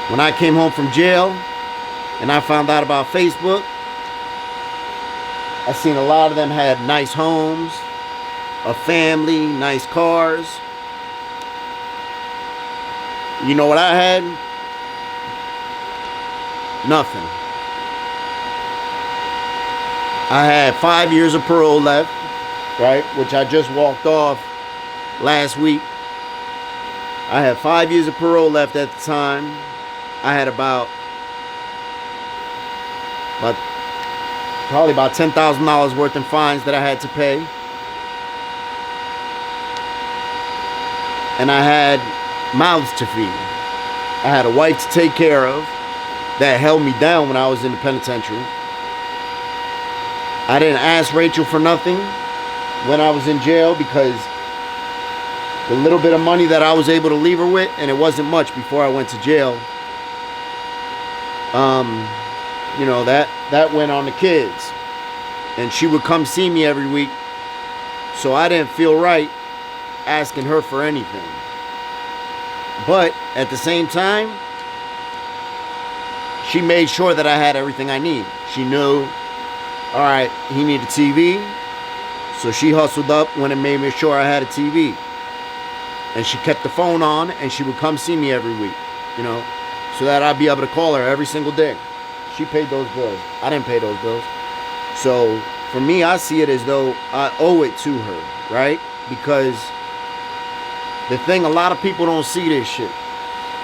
When I came home from jail and I found out about Facebook, I seen a lot of them had nice homes, a family, nice cars. You know what I had? Nothing. I had 5 years of parole left, right? Which I just walked off last week. I had 5 years of parole left at the time. I had probably about $10,000 worth in fines that I had to pay. And I had mouths to feed. I had a wife to take care of that held me down when I was in the penitentiary. I didn't ask Rachel for nothing when I was in jail because the little bit of money that I was able to leave her with, and it wasn't much before I went to jail, you know, that went on the kids. And she would come see me every week, so I didn't feel right asking her for anything. But at the same time, she made sure that I had everything I need. She knew, all right, he needed a TV, so she hustled up when it made me sure I had a TV. And she kept the phone on, and she would come see me every week, you know, so that I'd be able to call her every single day. She paid those bills. I didn't pay those bills. So for me, I see it as though I owe it to her, right? Because the thing, a lot of people don't see this shit.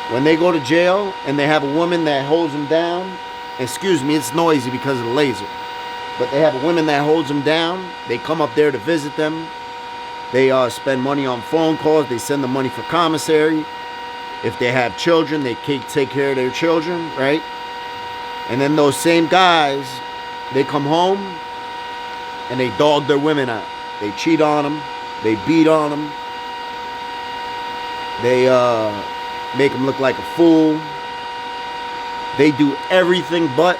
When they go to jail and they have a woman that holds them down, excuse me, it's noisy because of the laser, but they have a woman that holds them down. They come up there to visit them. They spend money on phone calls. They send them money for commissary. If they have children, they take care of their children, right? And then those same guys, they come home and they dog their women out. They cheat on them. They beat on them. They make them look like a fool. They do everything but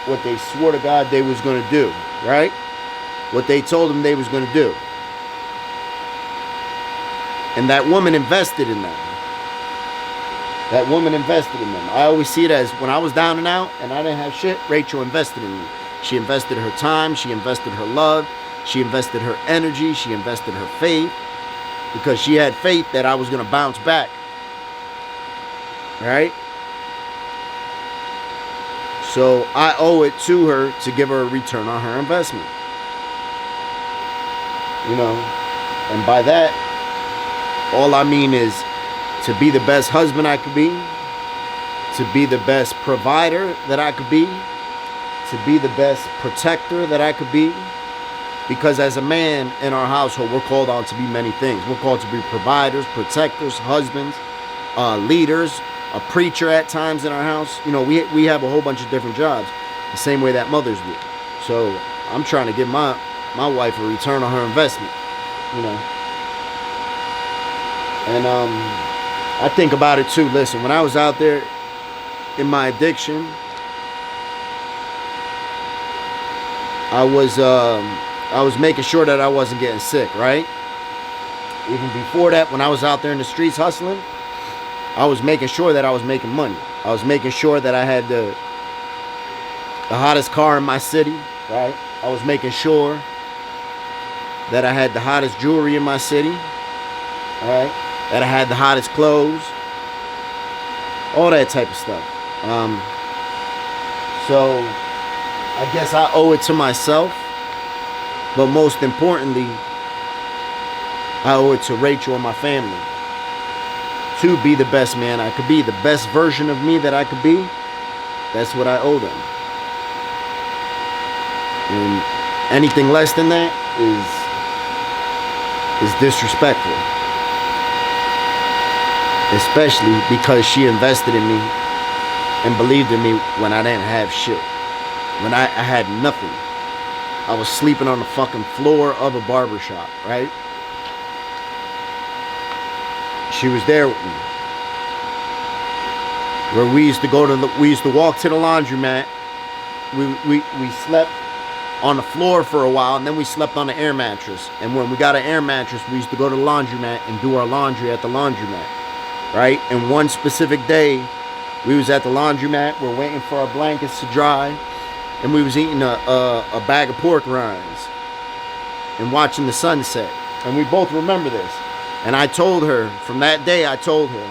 what they swore to God they was going to do, right? What they told them they was going to do. And that woman invested in them. That woman invested in them. I always see it as when I was down and out and I didn't have shit, Rachel invested in me. She invested her time. She invested her love. She invested her energy. She invested her faith. Because she had faith that I was going to bounce back. Right? So I owe it to her to give her a return on her investment. You know, and by that, all I mean is to be the best husband I could be, to be the best provider that I could be, to be the best protector that I could be. Because as a man in our household, we're called on to be many things. We're called to be providers, protectors, husbands, leaders, a preacher at times in our house. You know, we have a whole bunch of different jobs, the same way that mothers do. So I'm trying to give my wife a return on her investment, you know. And I think about it too. Listen, when I was out there in my addiction, I was making sure that I wasn't getting sick, right? Even before that, when I was out there in the streets hustling, I was making sure that I was making money. I was making sure that I had the hottest car in my city, right? I was making sure that I had the hottest jewelry in my city, all right? That I had the hottest clothes, all that type of stuff. So I guess I owe it to myself, but most importantly, I owe it to Rachel and my family to be the best man I could be, the best version of me that I could be. That's what I owe them. And anything less than that is disrespectful. Especially because she invested in me and believed in me when I didn't have shit. When I had nothing. I was sleeping on the fucking floor of a barbershop, right? She was there with me. Where we used to walk to the laundromat. We slept on the floor for a while, and then we slept on the air mattress. And when we got an air mattress, we used to go to the laundromat and do our laundry at the laundromat. Right? And one specific day, We was at the laundromat. We're waiting for our blankets to dry. And we was eating a bag of pork rinds and watching the sunset. And we both remember this. And I told her, from that day, I told her,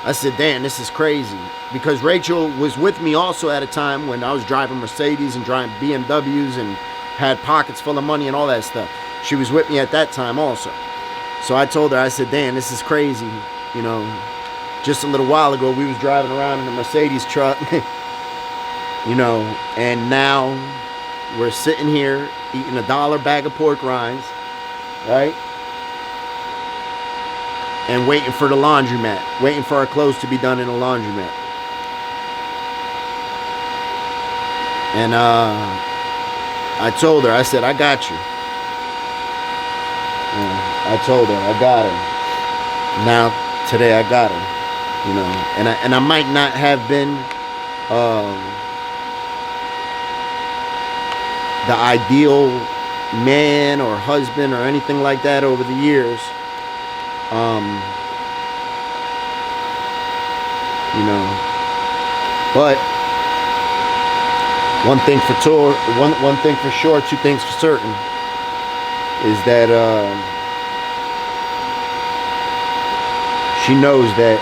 I said, damn, this is crazy. Because Rachel was with me also at a time when I was driving Mercedes and driving BMWs and had pockets full of money and all that stuff. She was with me at that time also. So I told her, I said, damn, this is crazy. You know, just a little while ago, we was driving around in a Mercedes truck, you know, and now we're sitting here eating a $1 bag of pork rinds, right? And waiting for the laundromat, waiting for our clothes to be done in the laundromat. And I told her, I said, I got you. I told her, I got her. Now, today I got her, you know. And I might not have been the ideal man or husband or anything like that over the years. You know, but one thing for sure, two things for certain, is that she knows that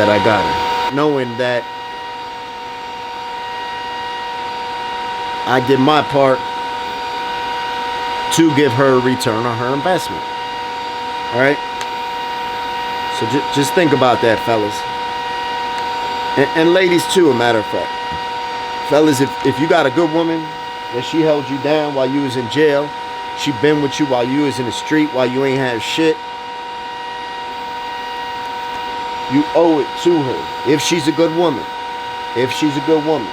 I got her. Knowing that I did my part to give her a return on her investment. All right. So just think about that, fellas. And ladies too, a matter of fact. Fellas, if you got a good woman and she held you down while you was in jail, she been with you while you was in the street, while you ain't have shit, you owe it to her. If she's a good woman. If she's a good woman.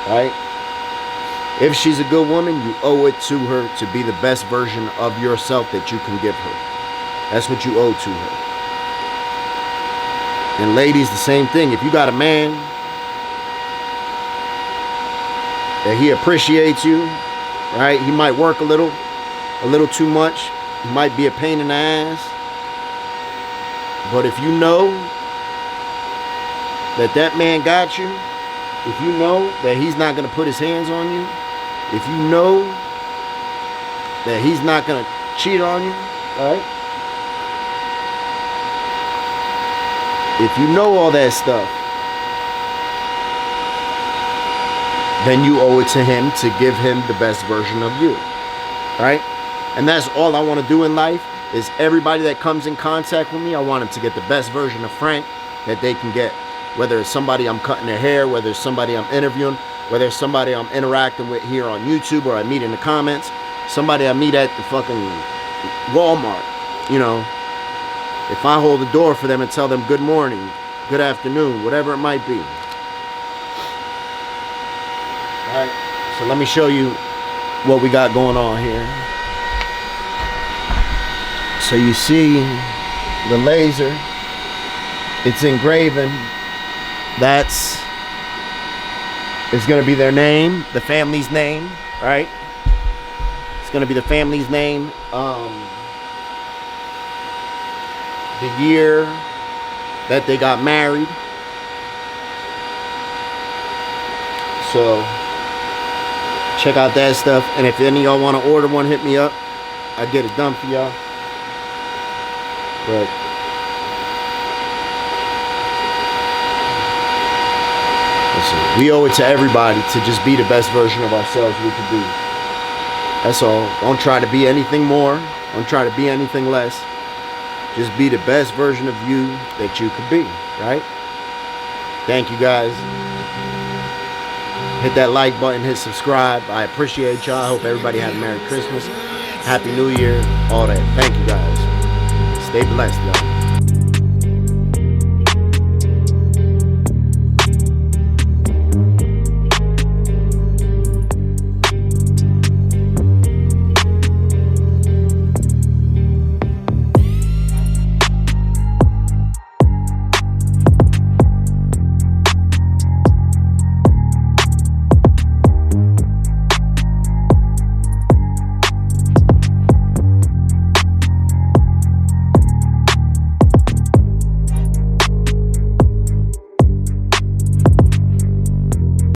Right? If she's a good woman, you owe it to her to be the best version of yourself that you can give her. That's what you owe to her. And ladies, the same thing. If you got a man that he appreciates you, right? He might work a little too much. He might be a pain in the ass. But if you know that man got you, if you know that he's not going to put his hands on you, if you know that he's not going to cheat on you, right? If you know all that stuff, then you owe it to him to give him the best version of you, right? And that's all I want to do in life, is everybody that comes in contact with me, I want them to get the best version of Frank that they can get. Whether it's somebody I'm cutting their hair, whether it's somebody I'm interviewing, whether it's somebody I'm interacting with here on YouTube or I meet in the comments, somebody I meet at the fucking Walmart, you know. If I hold the door for them and tell them good morning, good afternoon, whatever it might be. Alright, so let me show you what we got going on here. So you see the laser, it's engraven. It's going to be their name, the family's name, right? It's going to be the family's name. The year that they got married. So check out that stuff. And if any of y'all want to order one, hit me up. I get it done for y'all. But listen, we owe it to everybody to just be the best version of ourselves we could be. That's all. Don't try to be anything more. Don't try to be anything less. Just be the best version of you that you could be, right? Thank you guys. Hit that like button, hit subscribe. I appreciate y'all. I hope everybody had a Merry Christmas, Happy New Year, all that. Thank you guys. Stay blessed, y'all.